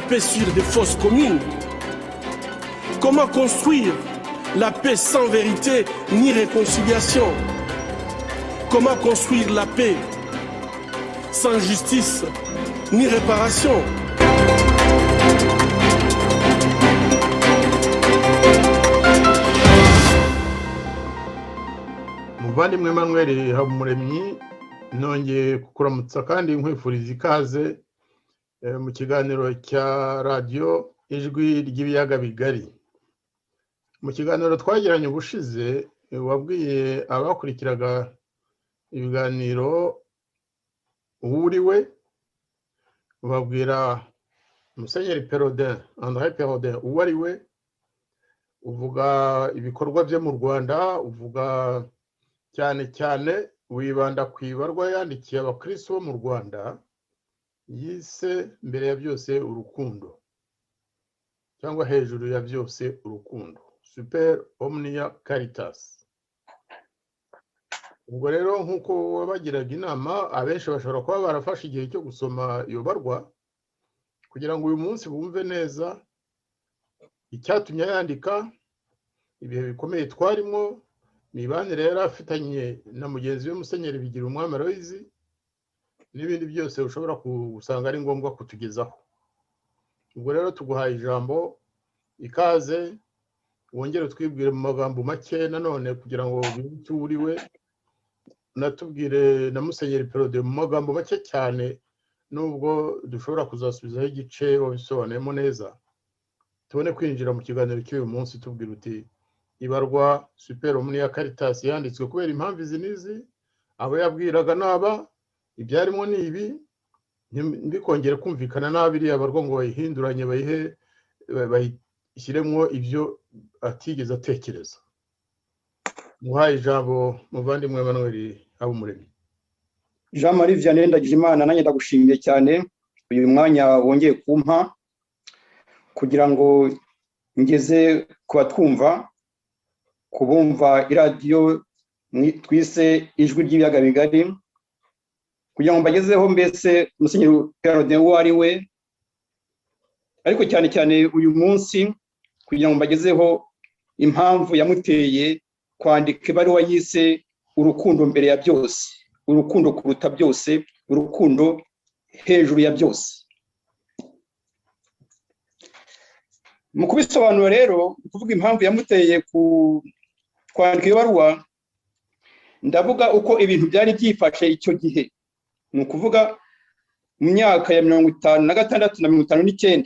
paix sur des fausses communes? Comment construire la paix sans vérité ni réconciliation? Comment construire la paix sans justice ni réparation? Muvandimwe Emmanuel Habumuremyi, nongeye kukuramutsa kandi nkwifuriza ikaze mu kiganiro cya radio Ijwi ry'Ibiyaga Bigari. Mu kiganiro twagiranye ubushize wabwiye abakurikiraga ibiganiro uriwe, ubabwira Musenyeri Perodin, André Perodin uwo ari we, uvuga ibikorwa bye mu Rwanda, uvuga cyane cyane wibanda ku ibarwa yandikiye abakristo bo mu Rwanda yise mbere ya byose urukundo, cyangwa hejuru ya byose urukundo, super omnia caritas. Ubwo rero nk'uko wabagiraga inama, abenshi bashobora kuba barafashe igihe cyo gusoma iyo barwa kugira ngo uyu munsi bumve neza icyatumye yandika, ibihe bikomeye twarimo, mibanire yari afitanye na mugenzi we Musenyeri Bigirumwami Aloyizi, n'ibindi byose ushobora gusanga ari ngombwa kutugezaho. Ubwo rero tuguhaye ijambo, ikaze, wongere twibwire mu magambo make nanone kugira ngo bibutse uriwe, natubwire na Musenyeri Perodin mu magambo make cyane, nubwo dushobora kuzasubizaho igice wabisobanuyemo neza. Tubone kwinjira mu kiganiro cy'uyu munsi tubwira uti ibarwa super omnia caritas yanditswe kubera impamvu izi n'izi, abo yabwiraga naba, ibyarimo ni ibi, mbikongere kumvikana n'abiri abarwa ngo bayihinduranye bayishyiremo ibyo atigeze atekereza. Muhaye ijambo muvandimwe Emmanuel Habumuremyi. Jean Marie Vianney Ndagijimana, nanjye ndagushimiye cyane uyu mwanya wongeye kumpa kugira ngo ngeze kubatwumva, kubumva iradiyo twise Ijwi ry'Ibiyaga Bigari, kugira ngo mbagezeho mbese Musenyeri Perodin uwo ari we, ariko cyane cyane uyu munsi kugira ngo mbagezeho impamvu yamuteye kwandika ibaruwa yise urukundo mbere ya byose, urukundo kuruta byose, urukundo hejuru ya byose. Mu kubisobanura rero, kuvuga impamvu yamuteye kwandika iyo baruwa, ndavuga uko ibintu byari byifashe icyo gihe, ni ukuvuga mu myaka ya 56 na 59,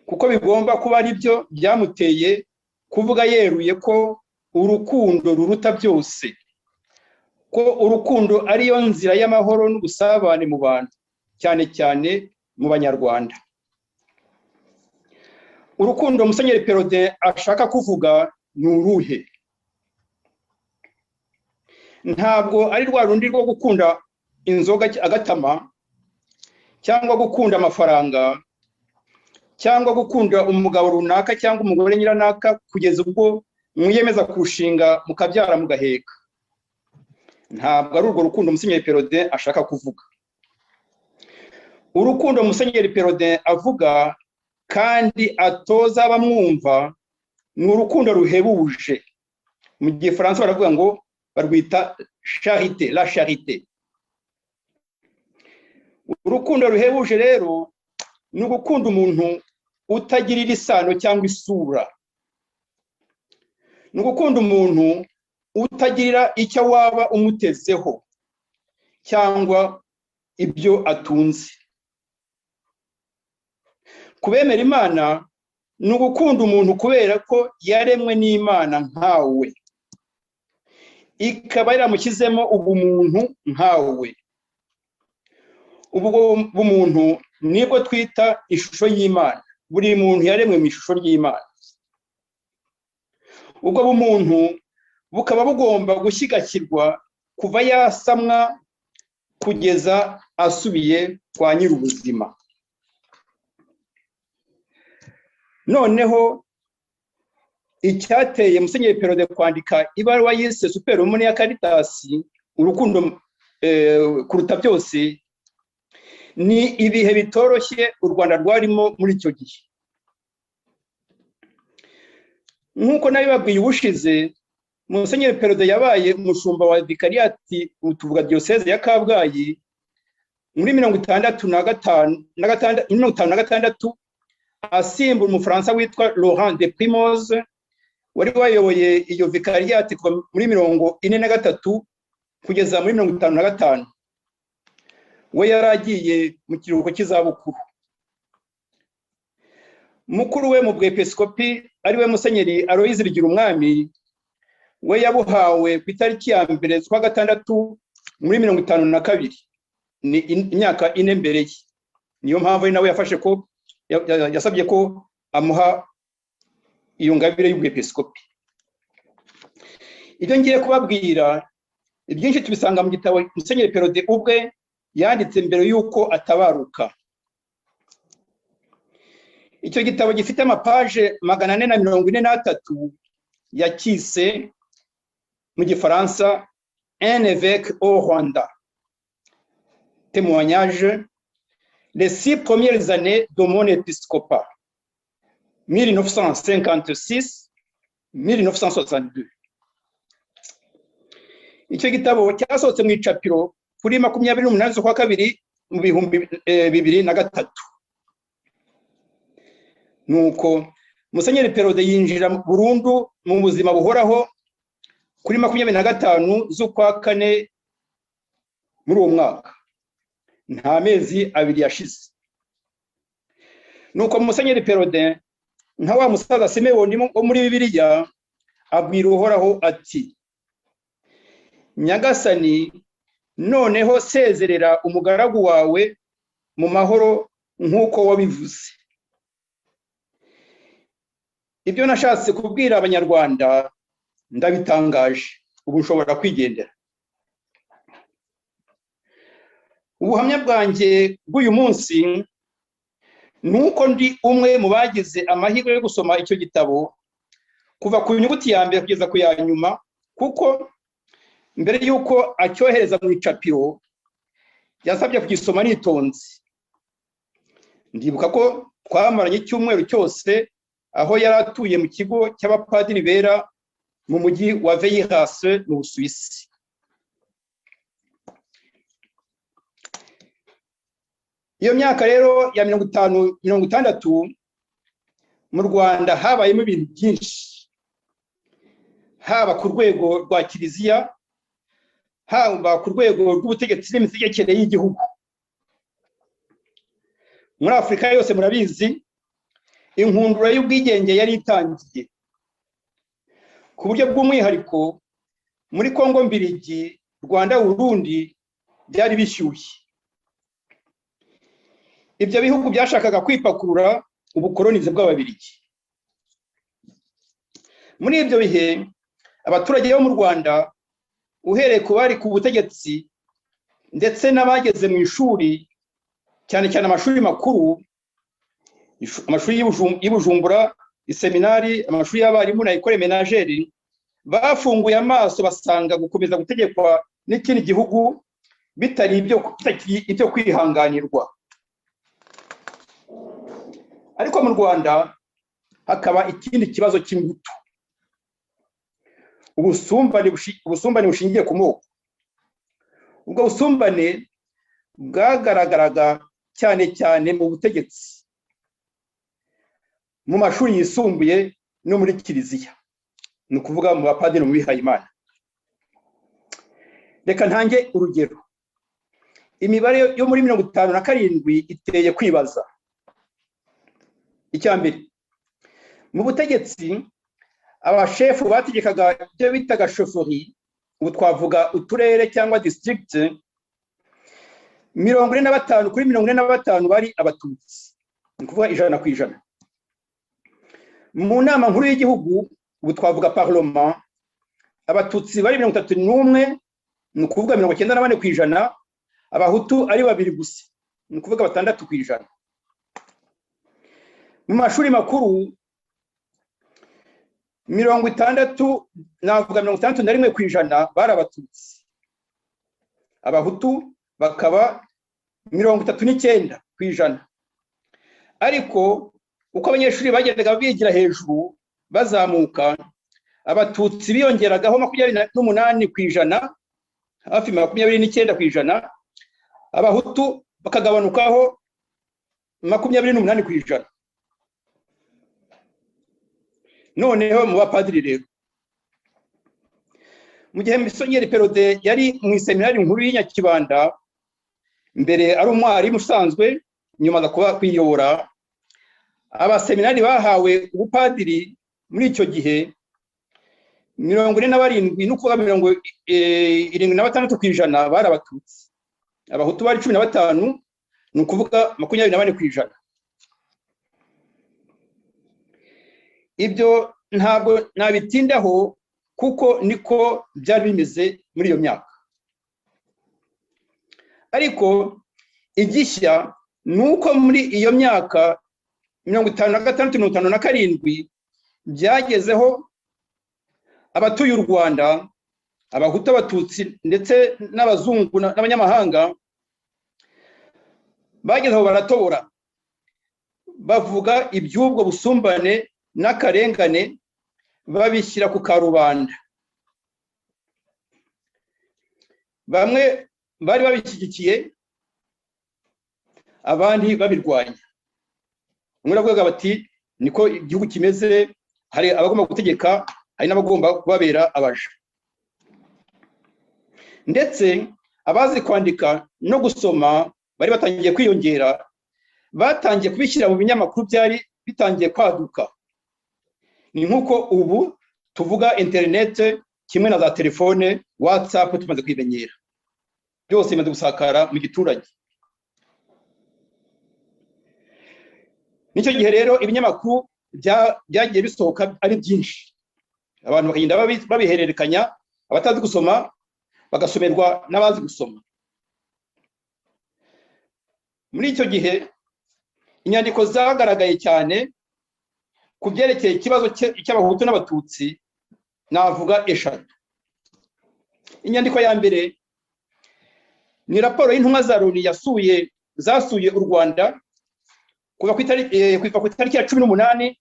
kuko bigomba kuba ari byo byamuteye kuvuga yeruye ko urukundo ruruta byose, ko urukundo ariyo nzira y'amahoro n'ubusabane mu bantu, cyane cyane mu Banyarwanda. Urukundo Musenyeri Perodin ashaka kuvuga ni uruhe? Ntabwo ari rwa rundi rwo gukunda inzoga agatama, cyangwa gukunda amafaranga, cyangwa gukunda umugabo runaka cyangwa umugore nyiranaka kugeza ubwo mwiyemeza kurushinga mukabyara mugaheka. Ntabwo ari urwo rukundo Musenyeri Perodin ashaka kuvuga. Urukundo Musenyeri Perodin avuga kandi atoza abamwumva ni urukundo ruhebuje. Mu Gifaransa baravuga ngo barwita charité, la charité. Urukundo ruhebuje rero ni ugukunda umuntu utagirira isano cyangwa isura, ni ugukunda umuntu utagirira icyo waba umutezeho cyangwa ibyo atunze. Kubemera Imana ni ugukunda umuntu kubera ko yaremwe n'Imana nkawe, ikaba yaramushyizemo ubumuntu nkawe. Ubwo bumuntu nibwo twita ishusho y'Imana. Buri muntu yaremwe mu ishusho ry'Imana. Ubwo bumuntu bukaba bugomba gushyigakirwa kuva yasamwa kugeza asubiye kwa nyir'ubuzima. Noneho icyateye Musenyeri Perodin kwandika ibaruwa yise super omnia caritas, urukundo kuruta byose, ni ibihe bitoroshye u Rwanda rwarimo muri icyo gihe. Nk'uko nabibabwiye ubushize, Musenyeri Perode yabaye umushumba wa vikariyati tuvuga diyoseze ya Kabgayi muri 1956 asimbura umufaransa witwa Laurent de Primoze wari wayoboye iyo vikariyati kuva muri 1943 kugeza muri 1955. We yaragiye mu kiruhuko cy'izabukuru. Mukuru we mu bwepiskopi ari we Musenyeri Aloyize Bigirumwami, we yabuhawe ku itariki ya mbere z'ukwa gatandatu muri 1952, ni imyaka 4 mbere ye. Niyo mpamvu nawe yafashe ko yasabye ko amuha iyo ngabire y'ubwepiskopi. Ibyo ngiye kubabwira ibyinshi tubisanga mu gitabo Musenyeri Perode ubwe yanditse mbere yuko atabaruka. Icyo gitabo gifite amapaje 443 yakise mu gifaransa Un évêque au Rwanda, témoignage, les 6 premières années de mon épiscopat, 1956-1962. Icyo gitabo cyasohotse mu icapiro kuri 28 z'ukwa kabiri mu 2003. Nuko Musenyeri Perode yinjira burundu mu buzima buhoraho kuri 25 z'ukwa kane muri uwo mwaka, nta mezi 2 yashize. Nuko Musenyeri Perode nka wa musaza Simeoni wo muri Bibiliya abwira Uhoraho ati: Nyagasani, noneho sezerera umugaragu wawe mu mahoro nk'uko wabivuze. Ibyo nashatse kubwira abanyarwanda ndabitangaje, ubu nshobora kwigendera. Ubuhamya bwanjye bw'uyu munsi nuko ndi umwe mu bagize amahirwe yo gusoma icyo gitabo kuva ku nyuguti ya mbere kugeza ku ya nyuma, kuko mbere yuko acyohereza mu icapiro yasabye kugisoma nitonze. Ndibuka ko twamaranye icyumweru cyose aho yari atuye mu kigo cy'abapadiri bera mu mujyi wa Veyras mu Busuwisi. Iyo myaka rero ya 50-60 mu Rwanda habayemo ibintu byinshi, haba ku rwego rwa kiliziya, haba ku rwego rw'ubutegetsi n'imitegekere y'igihugu. Muri Afurika yose murabizi, inkundura y'ubwigenge yari itangiye. Ku buryo bw'umwihariko muri Kongo Mbirigi, Rwanda, Burundi byari bishyushye. Ibyo bihugu byashakaga kwipakurura ubukolonize bw'Ababiligi. Muri ibyo bihe abaturage bo mu Rwanda, uhereye ku bari ku butegetsi ndetse n'abageze mu ishuri, cyane cyane amashuri makuru, amashuri y'Ibujumbura, iseminari, amashuri y'abarimu na école ménagère, bafunguye amaso basanga gukomeza gutegekwa n'ikindi gihugu bitari ibyo kwihanganirwa. Ariko mu Rwanda hakaba ikindi kibazo cy'ingutu, ubusumbane bushingiye ku moko. Ubwo busumbane bwagaragaraga cyane cyane mu butegetsi, mu mashuri yisumbuye no muri kiliziya, ni ukuvuga mu bapadiri mu bihayimana. Reka ntange urugero. Imibare yo muri 57 iteye kwibaza. Icyambere, mu butegetsi abashefu bategekaga ibyo bitaga shoferi, ubu twavuga uturere cyangwa district, 45 kuri 45 bari abatutsi, ni ukuvuga 100%. Mu nama nkuru y'igihugu, ubu twavuga parlement, abatutsi bari 31, ni ukuvuga 94%, abahutu ari 2 gusa, ni ukuvuga 6%. Mu mashuri makuru 60, navuga 61% bari abatutsi, abahutu bakaba 39%. Ariko uko abanyeshuri bagendaga bigira hejuru bazamuka, abatutsi biyongeragaho 28%, hafi 29%, abahutu bakagabanukaho 28%. Noneho mu bapadiri rero, mu gihe Musenyeri Perode yari mu iseminari nkuru y'Inyakibanda, mbere ari umwarimu usanzwe, nyuma agakuba kwiyobora, abaseminari bahawe ubupadiri muri icyo gihe 47 n'ukuvuga 76% bari abatutsi, abahutu bari 15 n'ukuvuga 24%. Ibyo ntabwo nabitindaho kuko niko byari bimeze muri iyo myaka. Ariko igishya nuko muri iyo myaka 56-57 byagezeho abatuye u Rwanda, abahutu, abatutsi ndetse n'abazungu n'abanyamahanga, bagezeho baratobora, bavuga iby'ubwo busumbane n'akarengane, babishyira ku karubanda. Bamwe bari babishyigikiye, abandi babirwanya. Bamwe bavuga bati niko igihugu kimeze, hari abagomba gutegeka, hari n'abagomba kubabera abaja. Ndetse abazi kwandika no gusoma bari batangiye kwiyongera, batangiye kubishyira mu binyamakuru byari bitangiye kwaduka. Ni nkuko ubu tuvuga internet kimwe na za telefone, WhatsApp tumaze kwimenyera, byose bimaze gusakara mu giturage. Nicyo gihe rero ibinyamakuru byagiye bisohoka ari byinshi, abantu bakagenda babihererekanya, abatazi gusoma bagasomerwa n'abazi gusoma. Muri icyo gihe inyandiko zagaragaye cyane ku byerekeye ikibazo cy'abahutu n'abatutsi, navuga eshatu. Inyandiko ya mbere ni raporo y'intumwa za Loni zasuye u Rwanda kuva ku itariki ya 18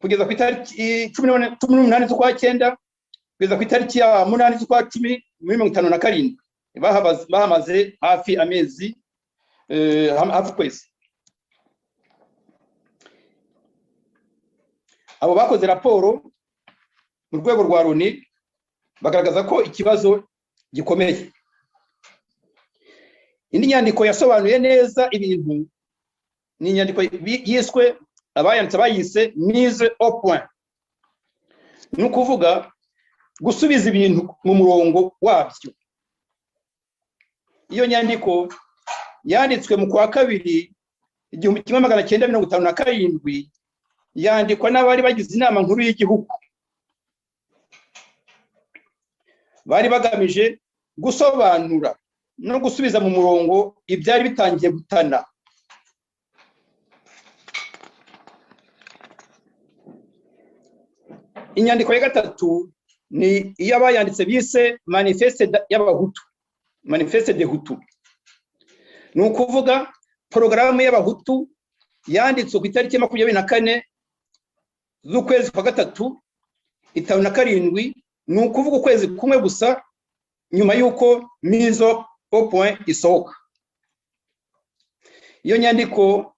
kugeza ku itariki 18 z'ukwa 9 kugeza ku itariki ya 8 z'ukwa 10 muri 57. Bahamaze hafi amezi hafi kwezi. Abo bakoze raporo mu rwego rwa Loni bagaragaza ko ikibazo gikomeye. Indi nyandiko yasobanuye neza ibintu ni inyandiko yiswe, abayanditse bayise mise au point, ni ukuvuga gusubiza ibintu mu murongo wabyo. Iyo nyandiko yanditswe mu kwa kabiri 1957, yandikwa n'abari bagize inama nkuru y'igihugu. Bari bagamije gusobanura no gusubiza mu murongo ibyari bitangiye gutana. Inyandiko ya gatatu ni iyo abayanditse bise manifeste y'abahutu, manifeste de Hutu. Ni ukuvuga porogaramu y'abahutu yanditswe ku itariki 24 z'ukwezi kwa 3 57, ni ukuvuga ukwezi kumwe gusa nyuma y'uko mise au point isohoka. Iyo nyandiko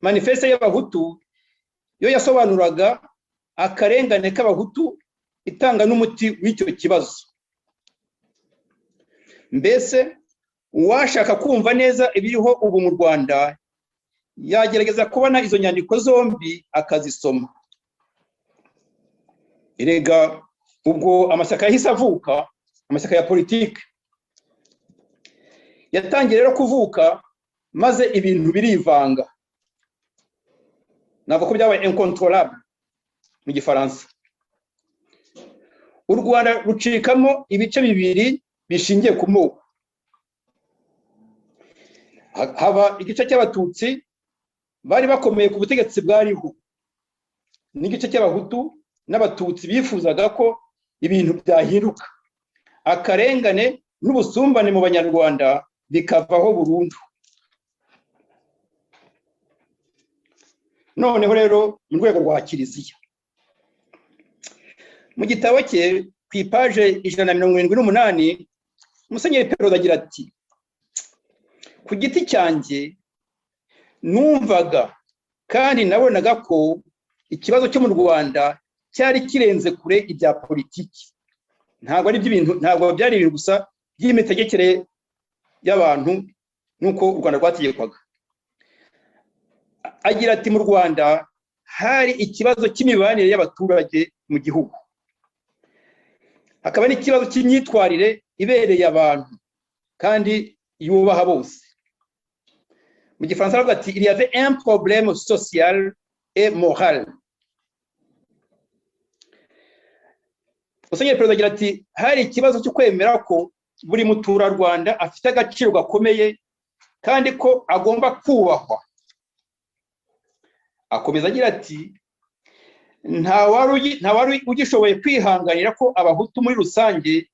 manifeste y'abahutu yo yasobanuraga akarengane k'abahutu, itanga n'umuti w'icyo kibazo. Mbese uwashaka kumva neza ibiriho ubu mu Rwanda yagerageza kubona izo nyandiko zombi akazisoma. Erega ubwo amashyaka yahise avuka, amashyaka ya politike yatangiye rero kuvuka, maze ibintu birivanga. Navuga ko byabaye incontrôlable mu Gifaransa. U Rwanda rucikamo ibice bibiri bishingiye ku moko. Haba igice cy'abatutsi bari bakomeye ku butegetsi bwariho, n'igice cy'abahutu n'abatutsi bifuzaga ko ibintu byahinduka, akarengane n'ubusumbane mu Banyarwanda bikavaho burundu. noneho rero mu rwego rwa kiliziya mu gitabo cye ku ipaje 178 Musenyeri Perraudin agira ati ku giti cyanjye numvaga kandi nabonaga ko ikibazo cyo mu Rwanda cyari kirenze kure ibya politiki, ntabwo byari ibintu gusa by'imitegekere y'abantu nuko u Rwanda rwategekwaga. Agira ati mu Rwanda hari ikibazo cy'imibanire y'abaturage mu gihugu, hakaba n'ikibazo cy'imyitwarire ibereye abantu kandi yubaha bose. Mu Gifaransa aravuga ati il y avait un problème social et moral. Musenyeri Perraudin agira ati hari ikibazo cyo kwemera ko buri muturarwanda afite agaciro gakomeye kandi ko agomba kubahwa. Akomeza agira ati nta wari ugishoboye kwihanganira ko abahutu muri rusange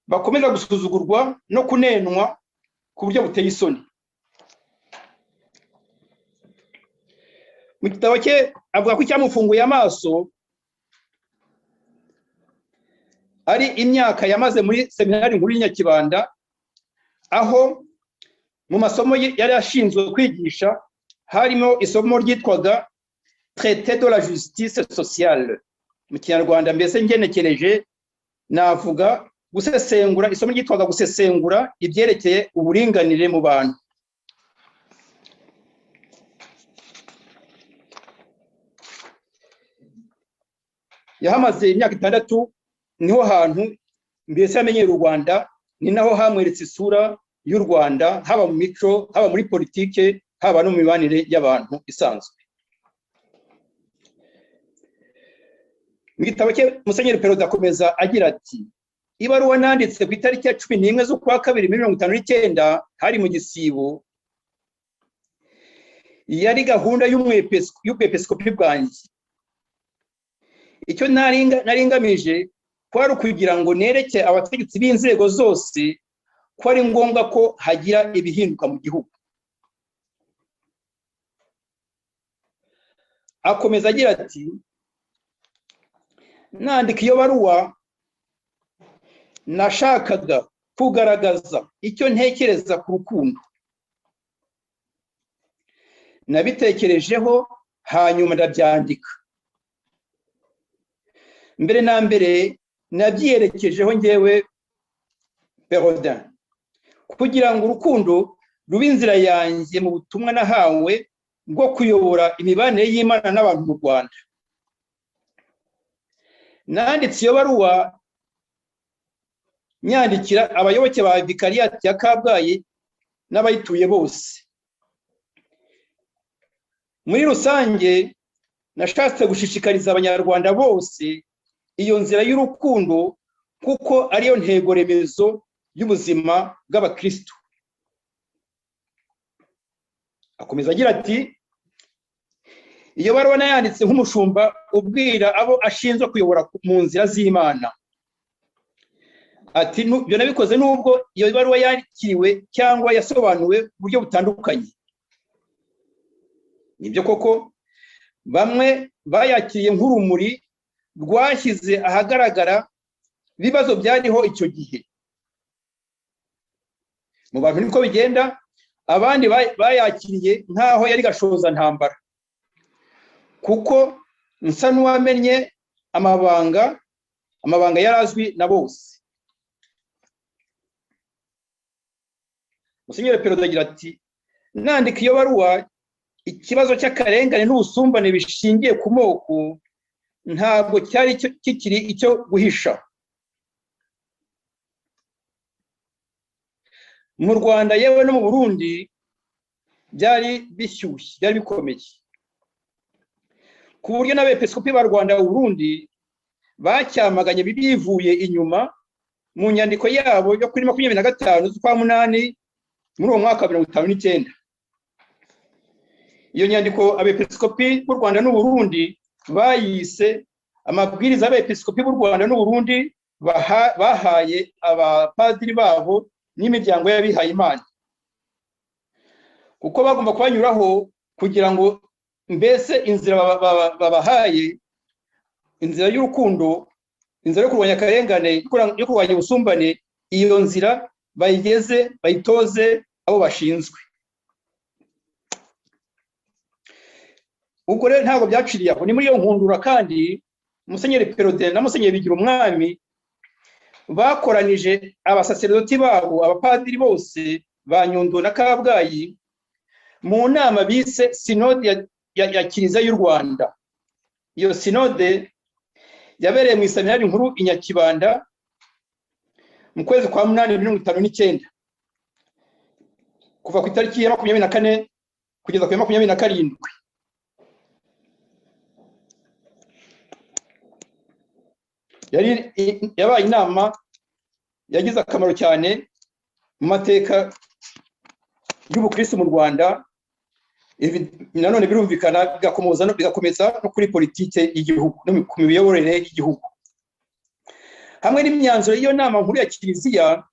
bakomeza gusuzugurwa no kunenwa ku buryo buteye isoni. Mu gitabo cye avuga ko icyamufunguye amaso ari imyaka yamaze muri seminari nkuru y'Inyakibanda, aho mu masomo yari ashinzwe kwigisha harimo isomo ryitwaga traité de la justice sociale. Mu Kinyarwanda mbese ngenekereje navuga gusesengura, isomo ryitwaga gusesengura ibyerekeye uburinganire mu bantu. Yahamaze imyaka 6, niho hantu mbese yamenyera u Rwanda, ni naho hamweretse isura y'u Rwanda, haba mu mico, haba muri politike, haba no mu mibanire y'abantu isanzwe. Mu gitabo cye Musenyeri Perraudin akomeza agira ati ibaruwa nanditse ku itariki ya 11 z'ukwa 2059 hari mu Gisibo yari gahunda y'ubwepiskopi bwanjye. Icyo naringamije kwari kugira ngo nereke abategetsi b'inzego zose ko ari ngombwa ko hagira ibihinduka mu gihugu. Akomeza agira ati nandika iyo baruwa nashakaga kugaragaza icyo ntekereza ku rukundo. Nabitekerejeho hanyuma ndabyandika. Mbere na mbere nabyiyerekejeho ngewe Perraudin kugira ngo urukundo rube inzira yanjye mu butumwa nahawe bwo kuyobora imibanire y'Imana n'abantu mu Rwanda. Nanditse iyo baruwa nyandikira abayoboke ba Vikariyati ya Kabgayi n'abayituye bose. Muri rusange nashatse gushishikariza abanyarwanda bose iyo nzira y'urukundo kuko ariyo ntego remezo y'ubuzima bw'abakristo. Akomeza agira ati iyo baruwa nayanditse nk'umushumba ubwira abo ashinzwe kuyobora mu nzira z'Imana. Ati byo nabikoze nubwo iyo baruwa yakiriwe cyangwa yasobanuwe mu buryo butandukanye. Nibyo koko bamwe bayakiriye nk'urumuri rwashyize ahagaragara ibibazo byariho icyo gihe. Mu bantu niko bigenda, abandi bayakiriye nkaho yari gashoza ntambara kuko nsa n'uwamenye amabanga yarazwi na bose. Musenyeri Perraudin agira ati nandika iyo baruwa ikibazo cy'akarengane n'ubusumbane bishingiye ku moko ntabwo cyari kikiri icyo guhisha. Mu Rwanda yewe no mu Burundi byari bishyushye, byari bikomeye ku buryo n'abepiskopi ba Rwanda u Burundi bacyamaganye bivuye inyuma mu nyandiko yabo yo kuri 25 z'ukwa 8 muri uwo mwaka 1959. Iyo nyandiko abepiskopi b'u Rwanda n'u Burundi bayise amabwiriza y'abepiskopi b'u Rwanda n'u Burundi bahaye abapadiri babo n'imiryango y'abihaye Imana, kuko bagomba kubanyuraho kugira ngo mbese inzira babahaye, inzira y'urukundo, inzira yo kurwanya akarengane, yo kurwanya ubusumbane, iyo nzira bayigeze bayitoze abo bashinzwe. Ubwo rero ntabwo byaciriye aho, ni muri iyo nkundura kandi Musenyeri Perodin na Musenyeri Bigirumwami bakoranije abasaserdoti babo, abapadiri bose ba Nyundo na Kabgayi mu nama bise Sinode ya Kiliziya y'u Rwanda. Iyo sinode yabereye mu Iseminari nkuru i Nyakibanda mu kwezi kwa 8/59 kuva ku itariki ya 24 kugeza ku 27. Yabaye inama yagize akamaro cyane mu mateka y'ubukristo mu Rwanda, nanone birumvikana bigakomeza no kuri politike y'igihugu no ku miyoborere y'igihugu. Hamwe n'imyanzuro y'iyo nama nkuru ya Kiliziya,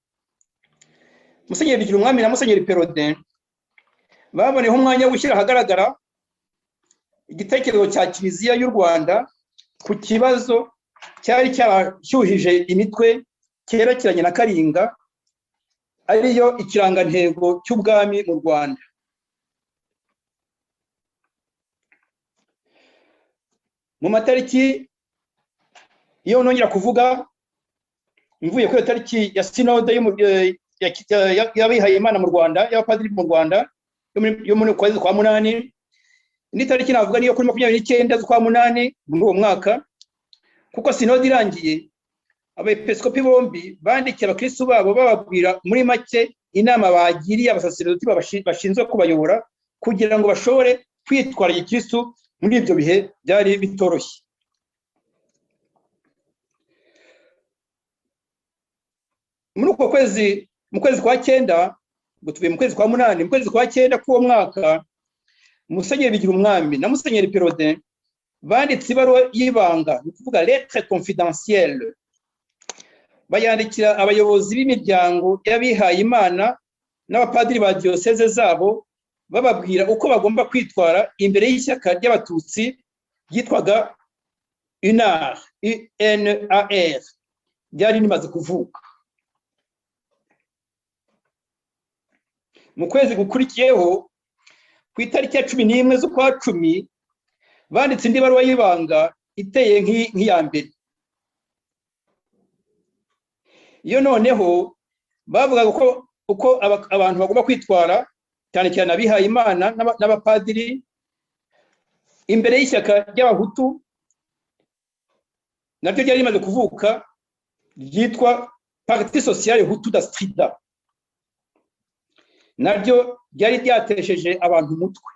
Musenyeri Bigirumwami na Musenyeri Perodin baboneyeho umwanya wo gushyira ahagaragara igitekerezo cya Kiliziya y'u Rwanda ku kibazo cyari cyashyuhije imitwe cyerekeranye na Karinga, ariyo ikirangantego cy'ubwami mu Rwanda. Mu matariki iyo nongera kuvuga mvuye kuri tariki ya sinode y'abihaye Imana mu Rwanda, y'abapadiri mu Rwanda yo muri kwezi kwa 8, indi tariki navuga niyo kuri 29 z'ukwa 8 muri uwo mwaka, kuko sinode irangiye abepiskopi bombi bandikiye abakristo babo bababwira muri make inama bagiriye abasaserdoti bashinzwe kubayobora kugira ngo bashobore kwitwara gikristo muri ibyo bihe byari bitoroshye. Muri uko kwezi, mu kwezi kwa 9, tuvuye mu kwezi kwa 8, mu kwezi kwa 9 k'uwo mwaka, Musenyeri Bigirumwami na Musenyeri Perodin banditse ibaruwa y'ibanga, ni kuvuga lettre confidentielle, bayandikira abayobozi b'imiryango y'abihaye Imana n'abapadiri ba diocese zabo, bababwira uko bagomba kwitwara imbere y'ishyaka ry'abatutsi ryitwaga UNAR ryari rimaze kuvuka. Mu kwezi gukurikiyeho ku itariki ya 11 z'ukwa 10 banditse indi baruwa y'ibanga iteye nk'iya mbere. Iyo noneho bavugaga uko abantu bagomba kwitwara, cyane cyane abihaye Imana n'abapadiri imbere y'ishyaka ry'abahutu naryo ryari rimaze kuvuka ryitwa Parti Sociale Hutu d'Astrida, naryo ryari ryatesheje abantu umutwe.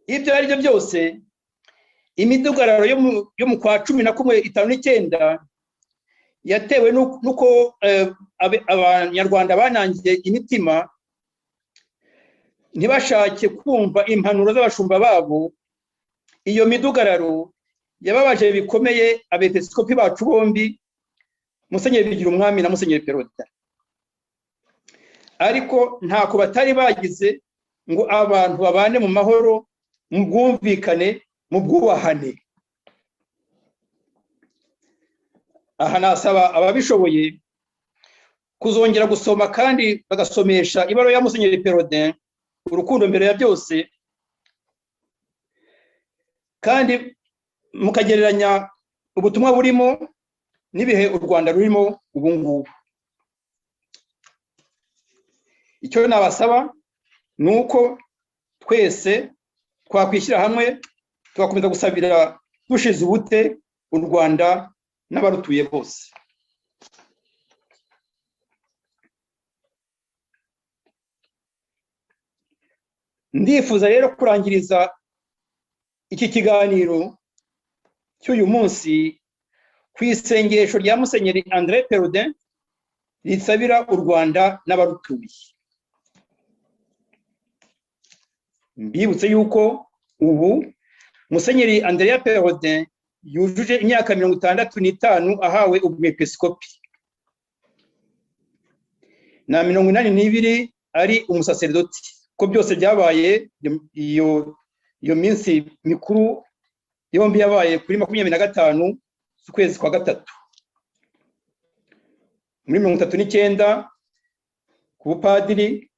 Ibyo ari byo byose, imidugararo yo mu kwa 11/59 yatewe nuko abanyarwanda banangiye imitima, ntibashake kumva impanuro z'abashumba babo. Iyo midugararo yababaje bikomeye abepiskopi bacu bombi, Musenyeri Bigirumwami na Musenyeri Perodin, ariko ntako batari bagize ngo abantu babane mu mahoro, mu bwumvikane, mu bwubahane. Aha nasaba ababishoboye kuzongera gusoma kandi bagasomesha ibaruwa ya Musenyeri Perodin, urukundo mbere ya byose, kandi mukagereranya ubutumwa burimo n'ibihe u Rwanda rurimo ubu ngubu. Icyo nabasaba ni uko twese twakwishyira hamwe tugakomeza gusabira dushize ubute u Rwanda n'abarutuye bose. Ndifuza rero kurangiriza iki kiganiro cy'uyu munsi ku isengesho rya Musenyeri André Perodin risabira u Rwanda n'abarutuye. Mbibutse yuko ubu Musenyeri André Perodin yujuje imyaka 65 ahawe ubwepiskopi, na 82 ari umusaserdoti. ko byose byabaye iyo minsi mikuru yombi yabaye kuri 25 z'ukwezi kwa gatatu muri 39 ku bupadiri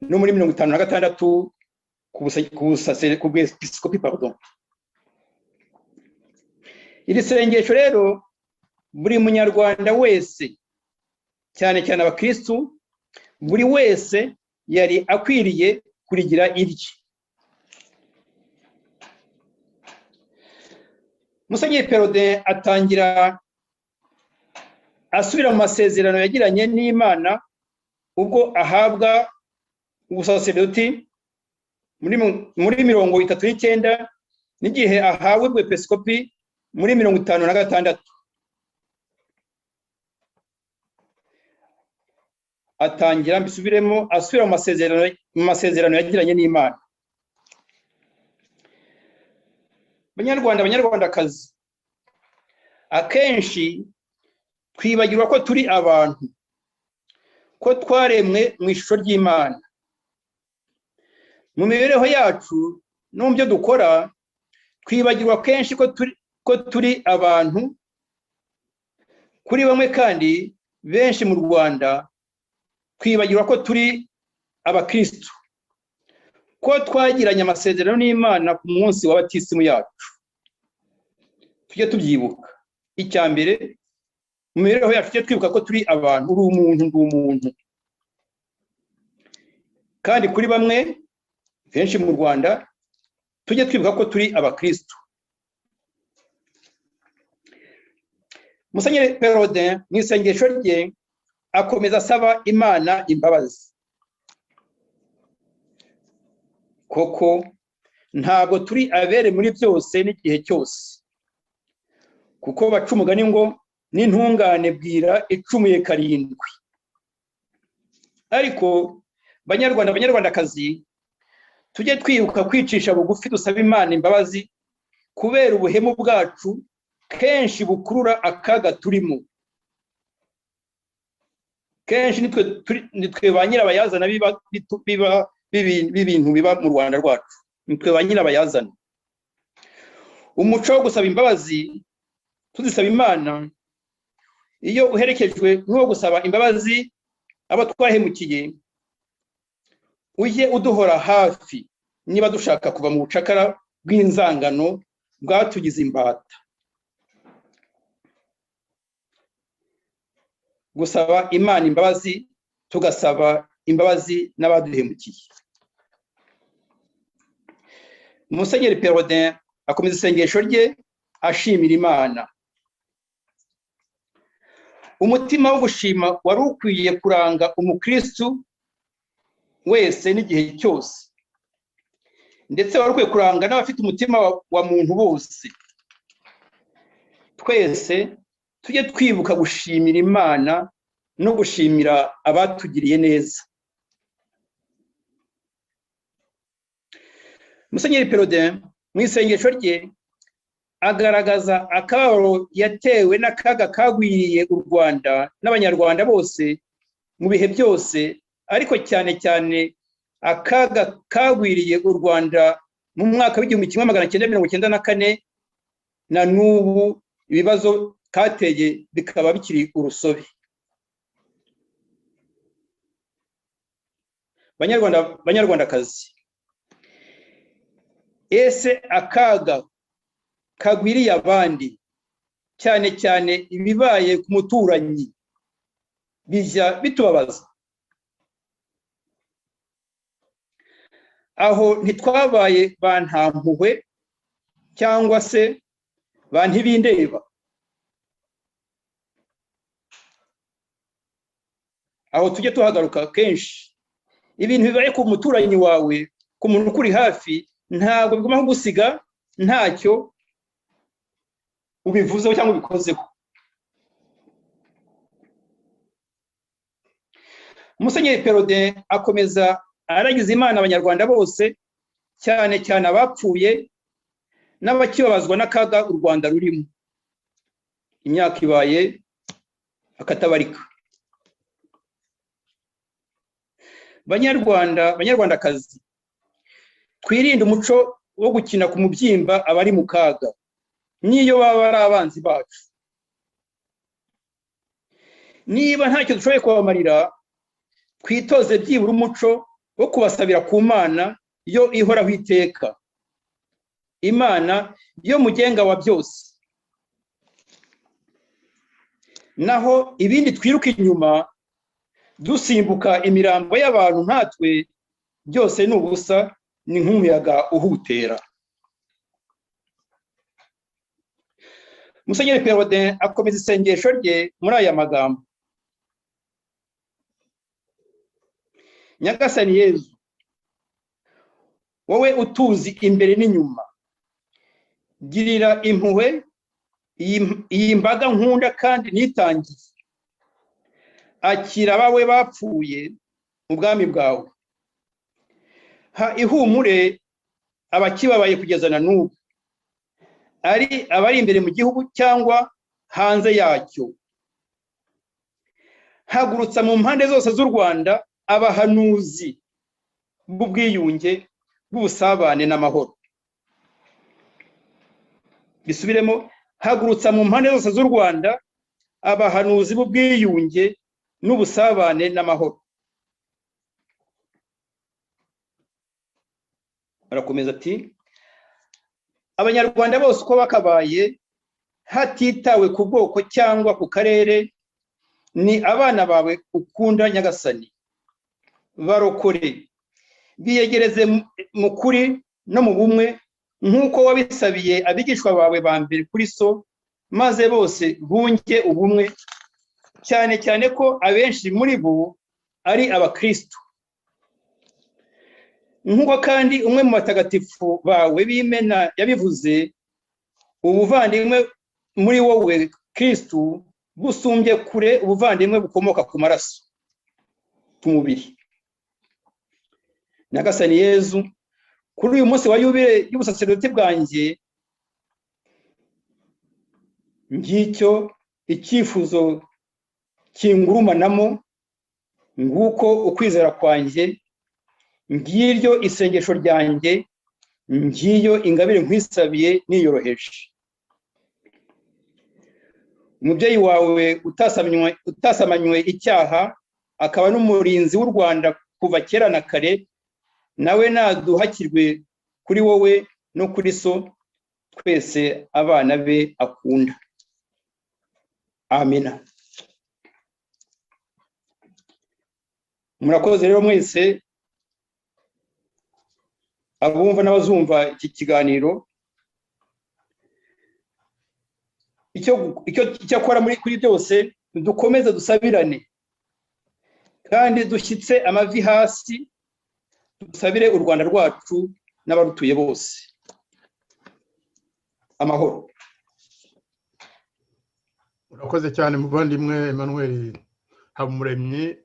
no muri 56 ku bwepiskopi pardon. Iri sengesho rero buri munyarwanda wese cyane cyane abakristu buri wese yari akwiriye kurigira irye. Musenyeri Perode atangira asubira mu masezerano yagiranye n'Imana ubwo ahabwa ubusaserdoti muri 39 n'igihe ahawe ubwepiskopi muri 56. Atangira mbisubiremo asubira mu masezerano yagiranye n'Imana. Banyarwandakazi, akenshi twibagirwa ko turi abantu, ko twaremwe mu ishusho ry'Imana. Mu mibereho yacu no mu byo dukora twibagirwa kenshi ko turi abantu. Kuri bamwe kandi benshi mu Rwanda twibagirwa ko turi abakristo, ko twagiranye amasezerano n'Imana ku munsi wa batisimu yacu. Tujye tubyibuka. Icya mbere, mu mibereho yacu tujye twibuka ko turi abantu, uri umuntu. Kandi kuri bamwe benshi mu Rwanda tujye twibuka ko turi abakristo. Musenyeri Perode mu isengesho rye akomeza asaba Imana imbabazi. Koko ntabwo turi abere muri byose n'igihe cyose, kuko baca umugani ngo n'intungane bwira icumuye karindwi. Ariko banyarwandakazi, tujye twibuka kwicisha bugufi dusaba Imana imbabazi, kubera ubuhemu bwacu kenshi bukurura akaga turimo. Kenshi nitwe ba nyirabayazana b'ibintu biba mu Rwanda rwacu. Nitwe ba nyirabayazana. Umuco wo gusaba imbabazi tuzisaba Imana, iyo uherekejwe n'uwo gusaba imbabazi abo twahemukiye, ujye uduhora hafi niba dushaka kuva mu bucakara bw'inzangano bwatugize imbata. Gusaba Imana imbabazi, tugasaba imbabazi n'abaduhemukiye. Musenyeri Perode akomeza isengesho rye ashimira Imana. Umutima wo gushima wari ukwiye kuranga umukristu wese n'igihe cyose, ndetse wari ukwiye kuranga n'abafite umutima wa muntu bose. Twese tujye twibuka gushimira Imana no gushimira abatugiriye neza. Musenyeri Perode mu isengesho rye agaragaza akababaro yatewe n'akaga kagwiriye u Rwanda n'abanyarwanda bose mu bihe byose, ariko cyane cyane akaga kagwiriye u Rwanda mu mwaka w'1994 na n'ubu ibibazo kateye bikaba bikiri urusobe. Banyarwandakazi, ese akaga kagwiriye abandi, cyane cyane ibibaye ku muturanyi, bijya bitubabaza? Aho ntitwabaye bantampuhwe cyangwa se bantibindeba? Aho tujye tuhagaruka kenshi. Ibintu bibaye ku muturanyi wawe, ku muntu ukuri hafi, ntabwo bigomba kugusiga ntacyo ubivuzeho cyangwa ubikozeho. Musenyeri Perode akomeza aragiza Imana abanyarwanda bose, cyane cyane abapfuye n'abakibabazwa n'akaga u Rwanda rurimo. Imyaka ibaye akatabarika. banyarwandakazi, twirinde umuco wo gukina ku mubyimba abari mu kaga n'iyo baba ari abanzi bacu. Niba ntacyo dushoboye kubamarira, twitoze byibura umuco wo kubasabira ku Mana yo ihoraho iteka, Imana yo mugenga wa byose. Naho ibindi twiruka inyuma dusimbuka imirambo y'abantu nkatwe, byose ni ubusa, ni nk'umuyaga uhutera. Musenyeri Perraudin akomeza isengesho rye muri aya magambo: Nyagasani Yezu, wowe utuzi imbere n'inyuma, girira impuhwe iyi mbaga nkunda kandi nitangiye, akira abawe bapfuye mu bwami bwawe, ha ihumure abakibabaye kugeza na n'ubu, ari abari imbere mu gihugu cyangwa hanze yacyo. Hagurutsa mu mpande zose z'u Rwanda abahanuzi b'ubwiyunge, b'ubusabane n'amahoro. Bisubiremo: hagurutsa mu mpande zose z'u Rwanda abahanuzi b'ubwiyunge n'ubusabane n'amahoro. Arakomeza ati: Abanyarwanda bose uko bakabaye, hatitawe ku bwoko cyangwa ku karere, ni abana bawe ukunda Nyagasani. Barokore, biyegereze mu kuri no mu bumwe, nk'uko wabisabiye abigishwa bawe ba mbere kuri so, maze bose bunge ubumwe, cyane cyane ko abenshi muri bo ari abakristo. Nk'uko kandi umwe mu batagatifu bawe b'Imena yabivuze, ubuvandimwe muri wowe Kristo busumbye kure ubuvandimwe bukomoka ku maraso, ku mubiri. Nyagasani Yezu, kuri uyu munsi wa yubile y'ubusaserdoti bwanjye, ngicyo icyifuzo kingurumanamo, nguko ukwizera kwanjye, ngiryo isengesho ryanjye, ngiyo ingabire nkwisabiye niyoroheje. Umubyeyi wawe utasamanywe icyaha, akaba n'umurinzi w'u Rwanda kuva kera na kare, nawe naduhakirwe kuri wowe no kuri so, twese abana be akunda. Amina. Murakoze rero mwese abumva n'abazumva iki kiganiro. Icyo akora kuri byose, dukomeze dusabirane kandi dushyitse amavi hasi, dusabire u Rwanda rwacu n'abarutuye bose amahoro. Urakoze cyane muvandimwe Emmanuel Habumuremyi.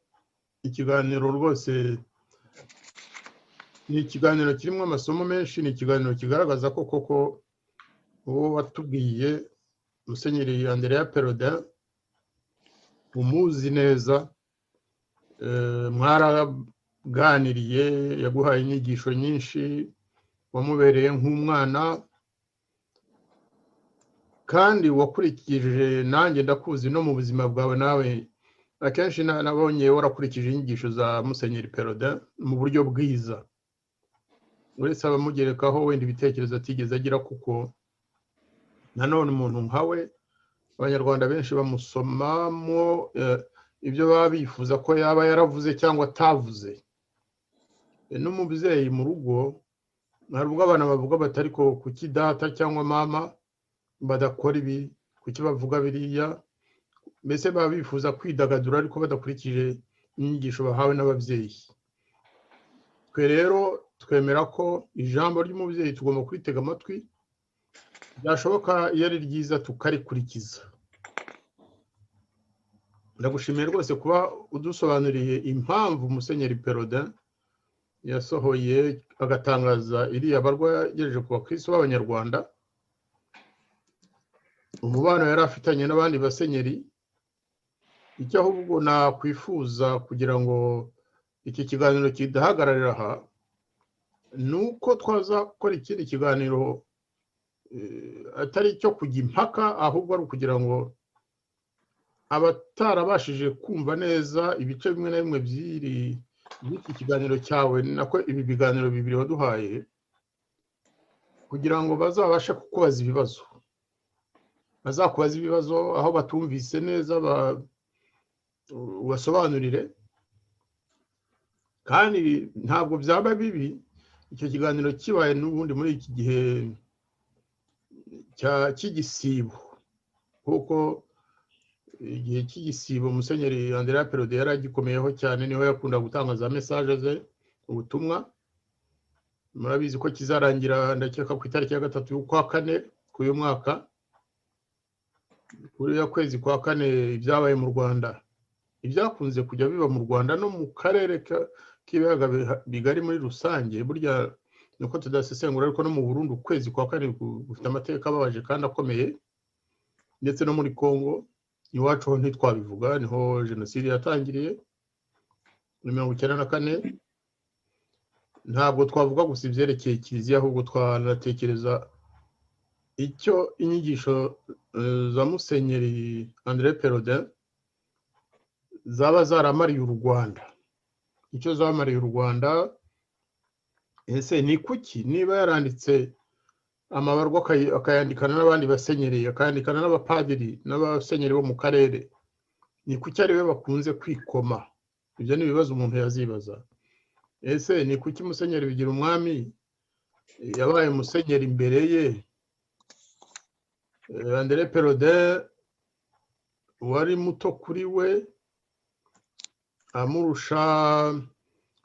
Ikiganiro rwose ni ikiganiro kirimo amasomo menshi, ni ikiganiro kigaragaza ko koko uwo watubwiye Musenyeri Andrea Perraudin umuzi neza, mwaraganiriye, yaguhaye inyigisho nyinshi, wamubereye nk'umwana, kandi wakurikije, nanjye ndakuzi no mu buzima bwawe nawe akenshi nabonye warakurikije inyigisho za Musenyeri Perraudin mu buryo bwiza, uretse abamugerekaho wenda ibitekerezo atigeze agira, kuko nanone umuntu nkawe abanyarwanda benshi bamusomamo ibyo baba bifuza ko yaba yaravuze cyangwa atavuze. N'umubyeyi mu rugo, hari ubwo abana bavuga bati ariko kuki data cyangwa mama badakora ibi, kuki bavuga biriya, mbese baba bifuza kwidagadura ariko badakurikije inyigisho bahawe n'ababyeyi. Twe rero twemera ko ijambo ry'umubyeyi tugomba kuritega amatwi, byashoboka iyo ari ryiza tukarikurikiza. Ndagushimiye rwose kuba udusobanuriye impamvu Musenyeri Perraudin yasohoye agatangaza iriya barwa yagejeje ku bakristo b'Abanyarwanda, umubano yari afitanye n'abandi basenyeri. Icyo ahubwo nakwifuza kugira ngo iki kiganiro kidahagararira aha nuko twazakora ikindi kiganiro atari icyo kujya impaka ahubwo ari ukugira ngo abatarabashije kumva neza ibice bimwe na bimwe by'iki kiganiro cyawe nako ibi biganiro bibiri waduhaye kugira ngo bazabashe kukubaza ibibazo bazakubaza ibibazo aho batumvise neza basobanurire kandi ntabwo byaba bibi icyo kiganiro kibaye n'ubundi muri iki gihe cy'igisibo kuko igihe cy'igisibo Musenyeri Andrea Perode yari agikomeyeho cyane niho yakunda gutanga za message ze ubutumwa murabizi ko kizarangira ndakeka ku itariki ya 3 y'ukwa 4 k'uyu mwaka kuri ya kwezi kwa 4 ibyabaye mu Rwanda ibyakunze kujya biba mu Rwanda no mu karere k'ibiyaga bigari muri rusange burya nuko tudasesengura ariko no mu Burundi ukwezi kwa 4 gufite amateka ababaje kandi akomeye ndetse no muri Kongo iwacu ho ntitwabivuga niho jenoside yatangiriye muri 1994 ntabwo twavuga gusa ibyerekeye kiliziya ahubwo twanatekereza icyo inyigisho za Musenyeri Andrea Perode zaba zaramariye u Rwanda icyo zamariye u Rwanda ese ni kuki niba yaranditse amabarwa akayandikana n'abandi basenyeri akayandikana n'abapadiri n'abasenyeri bo mu karere ni kuki ari we bakunze kwikoma ibyo ni ibibazo umuntu yazibaza ese ni kuki Musenyeri Bigira Umwami yabaye musenyeri imbere ye Andrea Perode wari muto kuri we amurusha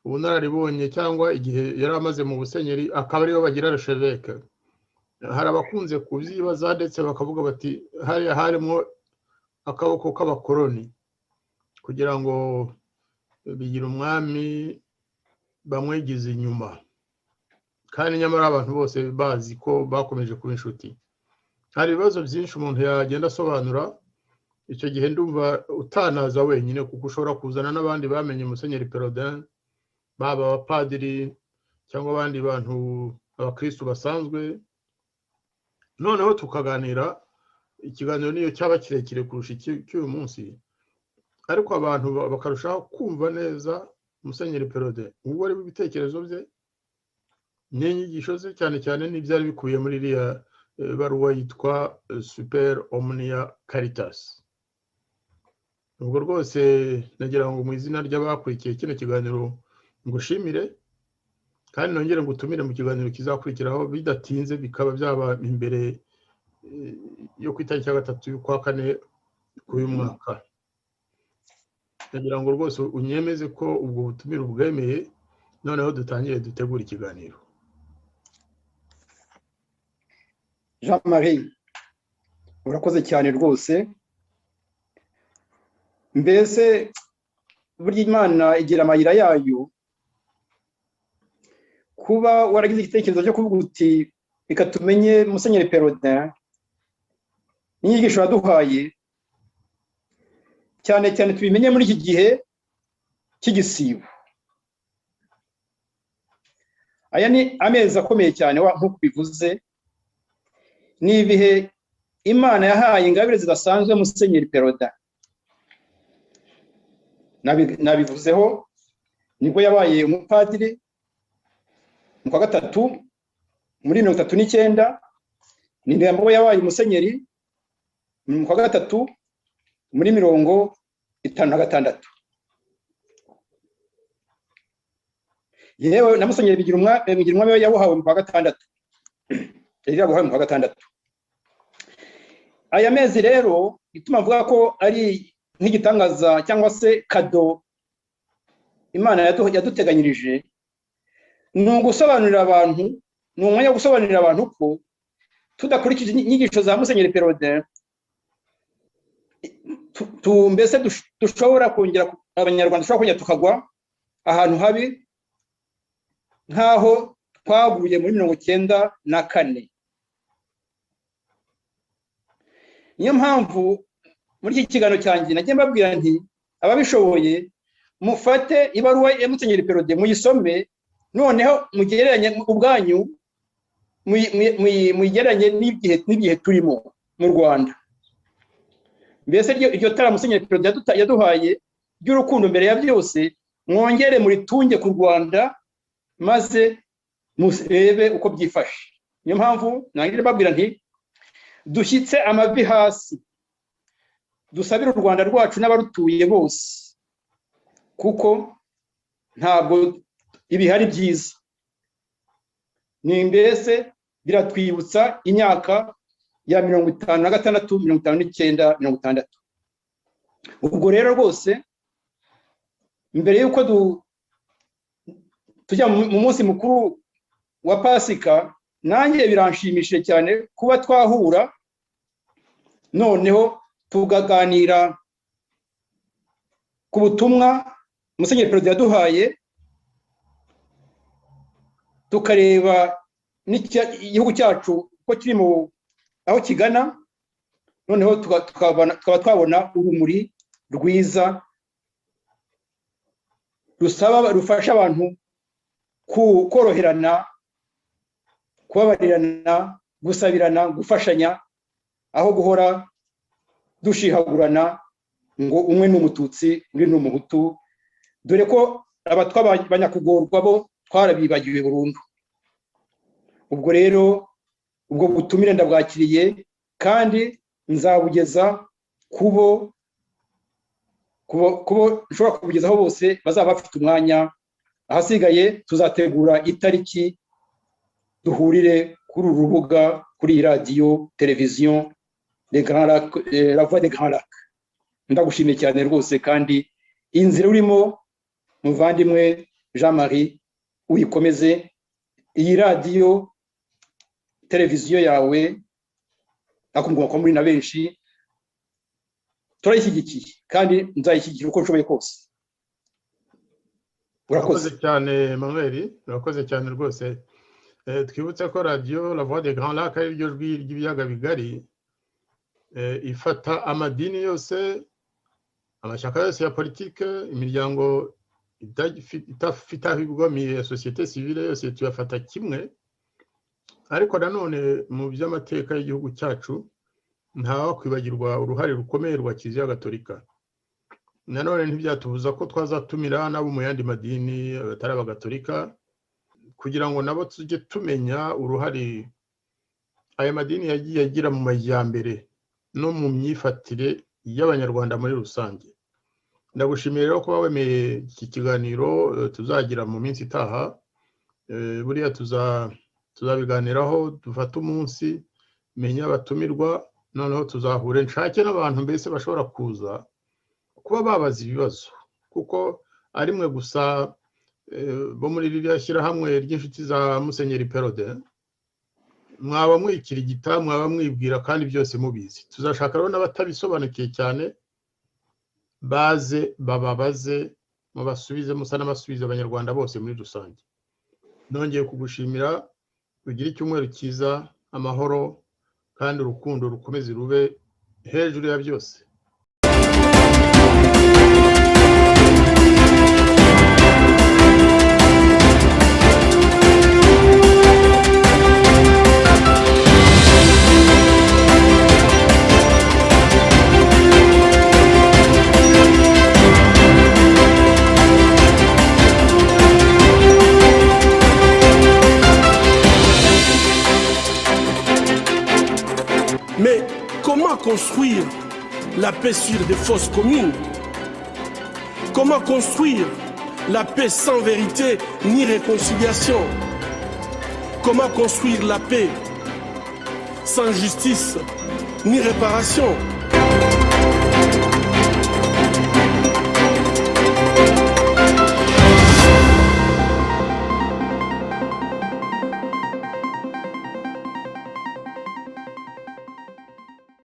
ubunararibonye cyangwa igihe yari amaze mu busenyeri akaba ariyo bagira arasheveke hari abakunze kubyibaza ndetse bakavuga bati hariya harimo akaboko k'abakoroni kugira ngo Bigira Umwami bamwegize inyuma kandi nyamara abantu bose bazi ko bakomeje kuba inshuti hari ibibazo byinshi umuntu yagenda asobanura icyo gihe ndumva utanaza wenyine kuko ushobora kuzana n'abandi bamenye Musenyeri Perode baba abapadiri cyangwa abandi bantu abakristo basanzwe noneho tukaganira ikiganiro niyo cyaba kirekire kurusha cy'uyu munsi ariko abantu bakarushaho kumva neza Musenyeri Perode ubwo ari ibitekerezo bye n'inyigisho ze cyane cyane n'ibyari bikubiye muri iriya baruwa yitwa Super Omnia Caritas ubwo rwose nagira ngo mu izina ry'abakurikiye kino kiganiro ngushimire kandi nongere ngutumire mu kiganiro kizakurikiraho bidatinze bikaba byaba imbere yo ku itariki ya 3 y'ukwa 4 k'uyu mwaka nagira ngo rwose unyemeze ko ubwo butumire ubwemeye noneho dutangire dutegura ikiganiro Jean Marie urakoze cyane rwose mbese burya Imana igira amayira yayo kuba waragize igitekerezo cyo kuvuga uti reka tumenye Musenyeri Perode n'inyigisho yaduhaye cyane cyane tubimenye muri iki gihe cy'igisibo aya ni amezi akomeye cyane nk'uko bivuze ni ibihe Imana yahaye ingabire zidasanzwe Musenyeri Perode nabivuzeho nibwo yabaye umupadiri mu kwa 3 muri 39 ni nibwo yabaye umusenyeri mu kwa 3 muri 56 yewe na Musenyeri Bigira Umwami yabuhawe mu kwa 6 yari yabuhawe mu kwa 6 aya mezi rero ituma avuga ko ari nk'igitangaza cyangwa se kado Imana yaduteganyirije ni ugusobanurira abantu ni umwanya wo gusobanurira abantu ko tudakurikije inyigisho za Musenyeri Perode mbese dushobora kongera abanyarwanda dushobora kongera tukagwa ahantu habi nk'aho twaguye muri 1994 niyo mpamvu muri iki kiganiro cyanjye nagiye mbabwira nti ababishoboye mufate ibaruwa ya Musenyeri Perode muyisome, noneho mugereranye ubwanyu, muyigereranye n'igihe turimo mu Rwanda. Mbese iryo tara Musenyeri Perode yaduhaye ry'urukundo mbere ya byose, mwongere muritunge ku Rwanda maze murebe uko byifashe. Niyo mpamvu nangire babwira nti dushyitse amavi hasi, dusabire u Rwanda rwacu n'abarutuye bose, kuko ntabwo ibihari byiza. Ni mbese biratwibutsa imyaka ya 56, 59, 60. Ubwo rero rwose mbere yuko tujya mu munsi mukuru wa Pasika, nanjye biranshimishije cyane kuba twahura noneho tugaganira ku butumwa Musenyeri Perode yaduhaye, tukareba igihugu cyacu ko kiri aho kigana, noneho tukaba twabona urumuri rwiza rufasha abantu koroherana, kubabarirana, gusabirana, gufashanya, aho guhora dushihagurana ngo umwe n'umututsi undi n'umuhutu, dore ko abatwa banyakugorwa bo twarabibagiwe burundu. Ubwo rero ubwo butumire ndabwakiriye, kandi nzabugeza kubo nshobora kubugezaho bose bazaba bafite umwanya. Ahasigaye tuzategura itariki duhurire kuri uru rubuga, kuri iyi radiyo televiziyo La Voix des Grands Lacs. Ndagushimiye cyane rwose, kandi inzira urimo muvandimwe Jean Marie uyikomeze. Iyi radiyo televiziyo yawe akumva ko muri na benshi turayishyigikiye, kandi nzayishyigikira uko nshoboye kose. Urakoze cyane Manuel, urakoze cyane rwose. Twibutse ko radiyo La Voix des Grands Lacs ari ryo jwi ry'ibiyaga bigari, ifata amadini yose, amashyaka yose ya politike, imiryango idafite aho ibogamiye, sosiyete sivile yose tuyafata kimwe. Ariko nanone mu by'amateka y'igihugu cyacu ntawakwibagirwa uruhare rukomeye rwa Kiliziya Gatolika. Nanone ntibyatubuza ko twazatumira n'abo mu yandi madini atari abagatolika, kugira ngo nabo tujye tumenya uruhare aya madini yagiye agira mu majyambere no mu myifatire y'Abanyarwanda muri rusange. Ndagushimiye rero kuba wemeye iki kiganiro tuzagira mu minsi itaha. Buriya tuzabiganiraho, dufata umunsi, menya abatumirwa, noneho tuzahure, nshake n'abantu mbese bashobora kuza kuba babaza ibibazo, kuko ari mwe gusa bo muri ririya shyirahamwe ry'inshuti za Musenyeri Perode mwaba mwikirigita, mwaba mwibwira, kandi byose mubizi. Tuzashaka rero n'abatabisobanukiye cyane baze bababaze, mubasubize, musa n'abasubiza Abanyarwanda bose muri rusange. Nongeye kugushimira, ugire icyumweru cyiza, amahoro, kandi urukundo rukomeze rube hejuru ya byose. Mais comment construire la paix sur des fausses communes? Comment construire la paix sans vérité ni réconciliation? Comment construire la paix sans justice ni réparation?